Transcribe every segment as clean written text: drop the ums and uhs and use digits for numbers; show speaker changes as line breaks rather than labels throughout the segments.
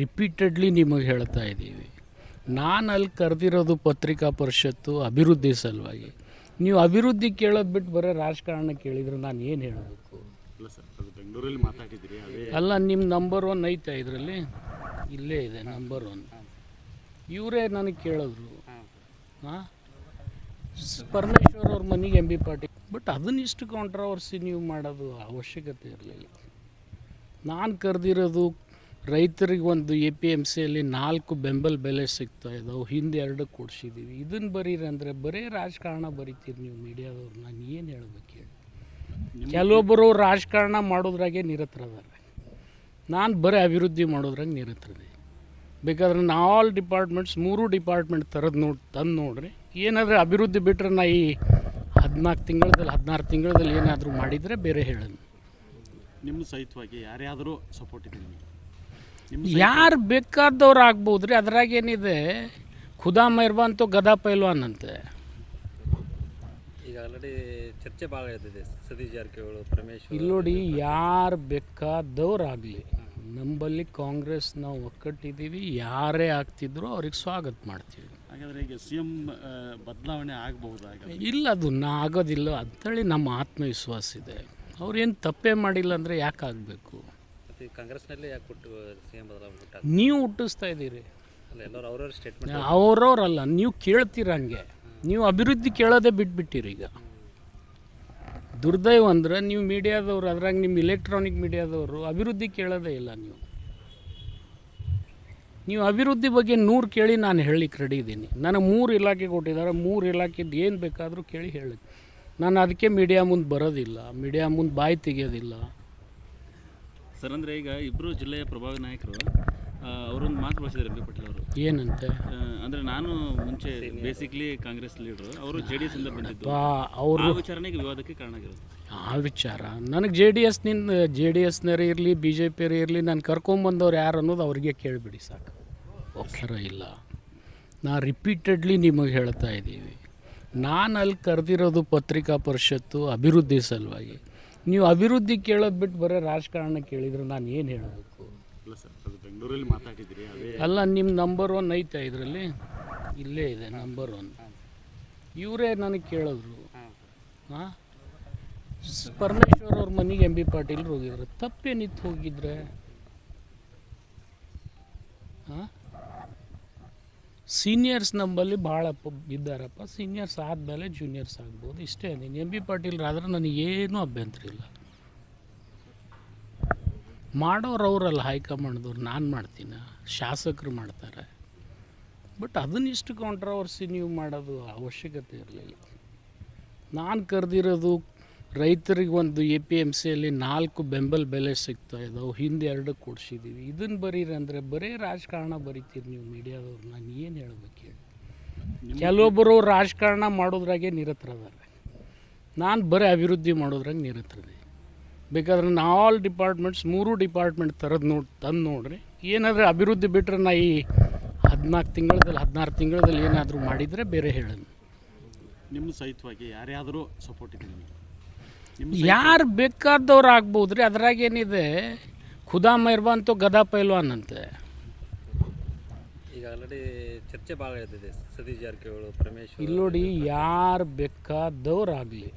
Repeatedly ನಿಮಗೆ ಹೇಳ್ತಾ ಇದ್ದೀವಿ. ನಾನು ಅಲ್ಲಿ ಕರೆದಿರೋದು ಪತ್ರಿಕಾ ಪರಿಷತ್ತು ಅಭಿವೃದ್ಧಿ ಸಲುವಾಗಿ. ನೀವು ಅಭಿವೃದ್ಧಿ ಕೇಳೋದು ಬಿಟ್ಟು ಬರೋ ರಾಜಕಾರಣ ಕೇಳಿದರೆ ನಾನು ಏನು ಹೇಳಬೇಕು?
ಅಲ್ಲ ಸರ್, ಅದು ಬೆಂಗಳೂರಲ್ಲಿ ಮಾತಾಡಿದ್ದೀರಿ.
ಅಲ್ಲ, ನಿಮ್ಮ ನಂಬರ್ 1 ಐತೆ ಇದರಲ್ಲಿ, ಇಲ್ಲೇ ಇದೆ ನಂಬರ್ 1. ಇವರೇ ನನಗೆ ಕೇಳಿದ್ರು, ಹಾಂ, ಪರಮೇಶ್ವರ್ ಅವ್ರ ಮನೆಗೆ ಎಂ ಬಿ ಪಾಟೀಲ್. ಬಟ್ ಅದನ್ನಿಷ್ಟು ಕಾಂಟ್ರವರ್ಸಿ ನೀವು ಮಾಡೋದು ಅವಶ್ಯಕತೆ ಇರಲಿಲ್ಲ. ನಾನು ಕರೆದಿರೋದು ರೈತರಿಗೆ ಒಂದು APMCಯಲ್ಲಿ 4 ಬೆಂಬಲ ಬೆಲೆ ಸಿಗ್ತಾ ಇದ್ದಾವೆ, ಹಿಂದೆ 2 ಕೊಡಿಸಿದ್ದೀವಿ. ಇದನ್ನು ಬರೀರಿ ಅಂದರೆ ಬರೀ ರಾಜಕಾರಣ ಬರೀತೀರಿ ನೀವು ಮೀಡಿಯಾದವ್ರು. ನಾನು ಏನು ಹೇಳ್ಬೇಕು ಹೇಳಿ? ಕೆಲವೊಬ್ಬರು ರಾಜಕಾರಣ ಮಾಡೋದ್ರಾಗೆ ನಿರತರದಾರೆ, ನಾನು ಬರೀ ಅಭಿವೃದ್ಧಿ ಮಾಡೋದ್ರಾಗ ನಿರತರದೆ. ಬೇಕಾದ್ರೆ ಆಲ್ ಡಿಪಾರ್ಟ್ಮೆಂಟ್ಸ್ 3 ಡಿಪಾರ್ಟ್ಮೆಂಟ್ ತಂದು ನೋಡ್ರಿ. ಏನಾದರೂ ಅಭಿವೃದ್ಧಿ ಬಿಟ್ಟರೆ ನಾ ಈ 14 ತಿಂಗಳದಲ್ಲಿ 16 ತಿಂಗಳಲ್ಲಿ ಏನಾದರೂ ಮಾಡಿದರೆ ಬೇರೆ ಹೇಳೋಣ.
ನಿಮ್ಮ ಸಹಿತವಾಗಿ ಯಾರ್ಯಾದರೂ ಸಪೋರ್ಟ್ ಇದೆ?
ಯಾರು ಬೇಕಾದವ್ರು ಆಗ್ಬೋದು ರೀ, ಅದ್ರಾಗೇನಿದೆ. ಖುದಾ ಮೆಹರ್ಬಾನ್ ಅಂತೂ ಗದಾ ಪೈಲ್ವಾನ್ ಅಂತೆ.
ಈಗ ಆಲ್ರೆಡಿ ಚರ್ಚೆ ಭಾಳ ಇರ್ತದೆ, ಸತೀಶ್ ಜಾರಕಿಹೊಳಿ, ಪರಮೇಶ್ವರ್.
ಇಲ್ಲಿ ನೋಡಿ, ಯಾರು ಬೇಕಾದವ್ರಾಗಲಿ, ನಮ್ಮಲ್ಲಿ ಕಾಂಗ್ರೆಸ್ ನಾವು ಒಕ್ಕಟ್ಟಿದ್ದೀವಿ. ಯಾರೇ ಆಗ್ತಿದ್ರು ಅವ್ರಿಗೆ ಸ್ವಾಗತ ಮಾಡ್ತೀವಿ.
ಹಾಗಾದರೆ ಈಗ CM ಬದಲಾವಣೆ ಆಗಬಹುದಾಗ?
ಇಲ್ಲ, ಅದು ಆಗೋದಿಲ್ಲ ಅಂಥೇಳಿ ನಮ್ಮ ಆತ್ಮವಿಶ್ವಾಸ ಇದೆ. ಅವ್ರೇನು ತಪ್ಪೇ ಮಾಡಿಲ್ಲ ಅಂದರೆ ಯಾಕೆ ಆಗಬೇಕು?
ಕಾಂಗ್ರೆಸ್ನಲ್ಲೇ ಯಾಕೆ ಕೊಟ್ಟು CM ಬದಲಾವಣೆ
ನೀವು ಹುಟ್ಟಿಸ್ತಾ ಇದ್ದೀರಿ.
ಅಲ್ಲ, ಎಲ್ಲರೂ ಅವ್ರವ್ರ ಸ್ಟೇಟ್ಮೆಂಟ್.
ಅವ್ರವ್ರಲ್ಲ, ನೀವು ಕೇಳ್ತೀರ. ಹಂಗೆ ನೀವು ಅಭಿವೃದ್ಧಿ ಕೇಳೋದೇ ಬಿಟ್ಬಿಟ್ಟಿರಿ. ಈಗ ದುರ್ದೈವ ಅಂದ್ರೆ ನೀವು ಮೀಡಿಯಾದವರು, ಅದ್ರಾಗ ನಿಮ್ಮ ಇಲೆಕ್ಟ್ರಾನಿಕ್ ಮೀಡಿಯಾದವರು ಅಭಿವೃದ್ಧಿ ಕೇಳೋದೇ ಇಲ್ಲ. ನೀವು ಅಭಿವೃದ್ಧಿ ಬಗ್ಗೆ 100 ಕೇಳಿ ನಾನು ಹೇಳಲಿಕ್ಕೆ ರೆಡಿ ಇದ್ದೀನಿ. ನನಗೆ 3 ಇಲಾಖೆ ಕೊಟ್ಟಿದ್ದಾರೆ. 3 ಇಲಾಖೆದು ಏನು ಬೇಕಾದರೂ ಕೇಳಿ ಹೇಳಿ. ನಾನು ಅದಕ್ಕೆ ಮೀಡಿಯಾ ಮುಂದೆ ಬರೋದಿಲ್ಲ, ಮೀಡಿಯಾ ಮುಂದೆ ಬಾಯಿ ತೆಗೆಯೋದಿಲ್ಲ.
ಸರ್, ಅಂದರೆ ಈಗ ಇಬ್ಬರು ಜಿಲ್ಲೆಯ ಪ್ರಭಾವಿ ನಾಯಕರು ಅವರೊಂದು ಮಾತು ಬಳಸಿದ್ದಾರೆ, ಎಂ ಬಿ ಪಾಟೀಲ್ ಅವರು.
ಏನಂತೆ?
ಅಂದರೆ ನಾನು ಮುಂಚೆ ಬೇಸಿಕ್ಲಿ ಕಾಂಗ್ರೆಸ್ ಲೀಡರು, ಅವರು JDS ಇಂದ ಬಂದಿದ್ದು.
ಅವರು
ವಿಚಾರಣೆಗೆ ವಿವಾದಕ್ಕೆ ಕಾರಣ ಆಗಿರೋದು
ಆ ವಿಚಾರ. ನನಗೆ JDSನರೇ ಇರಲಿ, BJP ಇರಲಿ, ನಾನು ಕರ್ಕೊಂಬಂದವ್ರು ಯಾರು ಅನ್ನೋದು ಅವ್ರಿಗೆ ಕೇಳಿಬಿಡಿ ಸಾಕು. ಒಕ್ಕರ ಇಲ್ಲ. ನಾನು ರಿಪೀಟೆಡ್ಲಿ ನಿಮಗೆ ಹೇಳ್ತಾ ಇದ್ದೀವಿ. ನಾನು ಅಲ್ಲಿ ಕರೆದಿರೋದು ಪತ್ರಿಕಾ ಪರಿಷತ್ತು ಅಭಿವೃದ್ಧಿ ಸಲುವಾಗಿ. ನೀವು ಅಭಿವೃದ್ಧಿ ಕೇಳೋದು ಬಿಟ್ಟು ಬರೋ ರಾಜಕಾರಣ ಕೇಳಿದರೆ ನಾನು ಏನು ಹೇಳಬೇಕು?
ಅಲ್ಲ ಸರ್, ಅದು ಬೆಂಗಳೂರಲ್ಲಿ ಮಾತಾಡಿದ್ದೀರಿ.
ಅಲ್ಲ, ನಿಮ್ಮ ನಂಬರ್ 1 ಐತೆ ಇದರಲ್ಲಿ, ಇಲ್ಲೇ ಇದೆ ನಂಬರ್ 1. ಇವರೇ ನನಗೆ ಕೇಳಿದ್ರು, ಹಾಂ, ಪರಮೇಶ್ವರ್ ಅವ್ರ ಮನೆಗೆ ಎಂ ಬಿ ಪಾಟೀಲ್ ಹೋಗಿದ್ರು. ತಪ್ಪೇನಿತ್ತು ಹೋಗಿದ್ರೆ? ಹಾಂ, ಸೀನಿಯರ್ಸ್ ನಮ್ಮಲ್ಲಿ ಭಾಳ ಇದ್ದಾರಪ್ಪ. ಸೀನಿಯರ್ಸ್ ಆದಮೇಲೆ ಜೂನಿಯರ್ಸ್ ಆಗ್ಬೋದು, ಇಷ್ಟೇ. ನೀನು ಎಂ ಬಿ ಪಾಟೀಲ್ ಆದ್ರೆ ನನಗೇನೂ ಅಭ್ಯಂತರ ಇಲ್ಲ. ಮಾಡೋರು ಅವರಲ್ಲ, ಹೈಕಮಾಂಡ್ದವ್ರು. ನಾನು ಮಾಡ್ತೀನಿ, ಶಾಸಕರು ಮಾಡ್ತಾರೆ. ಬಟ್ ಅದನ್ನಿಷ್ಟು ಕಾಂಟ್ರವರ್ಸಿ ನೀವು ಮಾಡೋದು ಅವಶ್ಯಕತೆ ಇರಲಿಲ್ಲ. ನಾನು ಕರೆದಿರೋದು ರೈತರಿಗೆ ಒಂದು APMCಯಲ್ಲಿ 4 ಬೆಂಬಲ ಬೆಲೆ ಸಿಗ್ತಾ ಇದ್ದಾವೆ, ಹಿಂದೆ 2 ಕೊಡಿಸಿದ್ದೀವಿ. ಇದನ್ನು ಬರೀರಿ ಅಂದರೆ ಬರೀ ರಾಜಕಾರಣ ಬರೀತೀರಿ ನೀವು ಮೀಡಿಯಾದವ್ರು. ನಾನು ಏನು ಹೇಳ್ಬೇಕು ಹೇಳಿ? ಕೆಲವೊಬ್ಬರು ರಾಜಕಾರಣ ಮಾಡೋದ್ರಾಗೆ ನಿರತರದಾರೆ, ನಾನು ಬರೀ ಅಭಿವೃದ್ಧಿ ಮಾಡೋದ್ರಾಗ ನಿರತರದೆ. ಬೇಕಾದ್ರೆ ಆಲ್ ಡಿಪಾರ್ಟ್ಮೆಂಟ್ಸ್ 3 ಡಿಪಾರ್ಟ್ಮೆಂಟ್ ತಂದು ನೋಡ್ರಿ. ಏನಾದರೂ ಅಭಿವೃದ್ಧಿ ಬಿಟ್ಟರೆ ನಾ ಈ 14 ತಿಂಗಳಲ್ಲಿ 16 ತಿಂಗಳಲ್ಲಿ ಏನಾದರೂ ಮಾಡಿದರೆ ಬೇರೆ ಹೇಳೋಣ.
ನಿಮ್ಮ ಸಹಿತವಾಗಿ ಯಾರ್ಯಾದರೂ ಸಪೋರ್ಟ್ ಇದೆ?
ಯಾರು ಬೇಕಾದವ್ರು ಆಗ್ಬೋದು ರೀ, ಅದ್ರಾಗೇನಿದೆ. ಖುದಾ ಮೆಹರ್ಬಾನ್ ಅಂತೂ ಗದಾ ಪೈಲ್ವಾನ್ ಅಂತೆ.
ಈಗ ಆಲ್ರೆಡಿ ಚರ್ಚೆ ಭಾಳ ಇರ್ತದೆ, ಸತೀಶ್ ಜಾರಕಿಹೊಳಿ, ಪರಮೇಶ್ವರ್.
ಇಲ್ಲಿ ನೋಡಿ, ಯಾರು ಬೇಕಾದವ್ರಾಗಲಿ,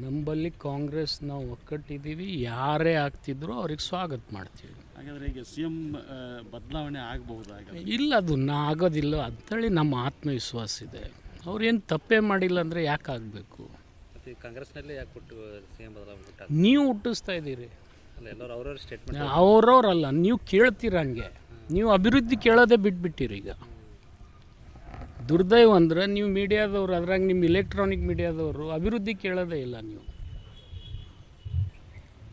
ನಮ್ಮಲ್ಲಿ ಕಾಂಗ್ರೆಸ್ ನಾವು ಒಕ್ಕಟ್ಟಿದ್ದೀವಿ. ಯಾರೇ ಆಗ್ತಿದ್ರು ಅವ್ರಿಗೆ ಸ್ವಾಗತ ಮಾಡ್ತೀವಿ.
ಹಾಗಾದರೆ ಈಗ CM ಬದಲಾವಣೆ ಆಗಬಹುದಾಗ? ಇಲ್ಲ,
ಅದು ಆಗೋದಿಲ್ಲ ಅಂಥೇಳಿ ನಮ್ಮ ಆತ್ಮವಿಶ್ವಾಸ ಇದೆ. ಅವ್ರೇನು ತಪ್ಪೇ ಮಾಡಿಲ್ಲ ಅಂದರೆ ಯಾಕೆ ಆಗಬೇಕು?
ಕಾಂಗ್ರೆಸ್ನಲ್ಲೇ ಯಾಕೆ ಕೊಟ್ಟು CM ಬದಲಾವಣೆ
ನೀವು ಹುಟ್ಟಿಸ್ತಾ ಇದ್ದೀರಿ.
ಅಲ್ಲ, ಎಲ್ಲರೂ ಅವ್ರವ್ರ ಸ್ಟೇಟ್ಮೆಂಟ್.
ಅವ್ರವ್ರಲ್ಲ, ನೀವು ಕೇಳ್ತೀರ. ಹಂಗೆ ನೀವು ಅಭಿವೃದ್ಧಿ ಕೇಳೋದೇ ಬಿಟ್ಬಿಟ್ಟಿರಿ. ಈಗ ದುರ್ದೈವ ಅಂದ್ರೆ ನೀವು ಮೀಡಿಯಾದವರು, ಅದ್ರಾಗ ನಿಮ್ಮ ಇಲೆಕ್ಟ್ರಾನಿಕ್ ಮೀಡಿಯಾದವರು ಅಭಿವೃದ್ಧಿ ಕೇಳೋದೇ ಇಲ್ಲ.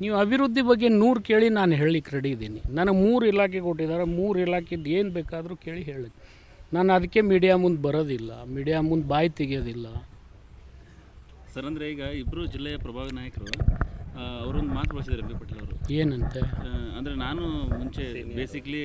ನೀವು ಅಭಿವೃದ್ಧಿ ಬಗ್ಗೆ 100 ಕೇಳಿ ನಾನು ಹೇಳಲಿಕ್ಕೆ ರೆಡಿ ಇದ್ದೀನಿ. ನನಗೆ 3 ಇಲಾಖೆ ಕೊಟ್ಟಿದ್ದಾರೆ. 3 ಇಲಾಖೆದು ಏನು ಬೇಕಾದರೂ ಕೇಳಿ ಹೇಳಿ. ನಾನು ಅದಕ್ಕೆ ಮೀಡಿಯಾ ಮುಂದೆ ಬರೋದಿಲ್ಲ, ಮೀಡಿಯಾ ಮುಂದೆ ಬಾಯಿ ತೆಗೆಯೋದಿಲ್ಲ.
ಸರ್, ಅಂದರೆ ಈಗ ಇಬ್ಬರು ಜಿಲ್ಲೆಯ ಪ್ರಭಾವಿ ನಾಯಕರು ಅವರೊಂದು ಮಾತು ಬಳಸಿದ್ದಾರೆ, ಎಂ ಬಿ ಪಾಟೀಲ್ ಅವರು.
ಏನಂತೆ?
ಅಂದರೆ ನಾನು ಮುಂಚೆ ಬೇಸಿಕ್ಲಿ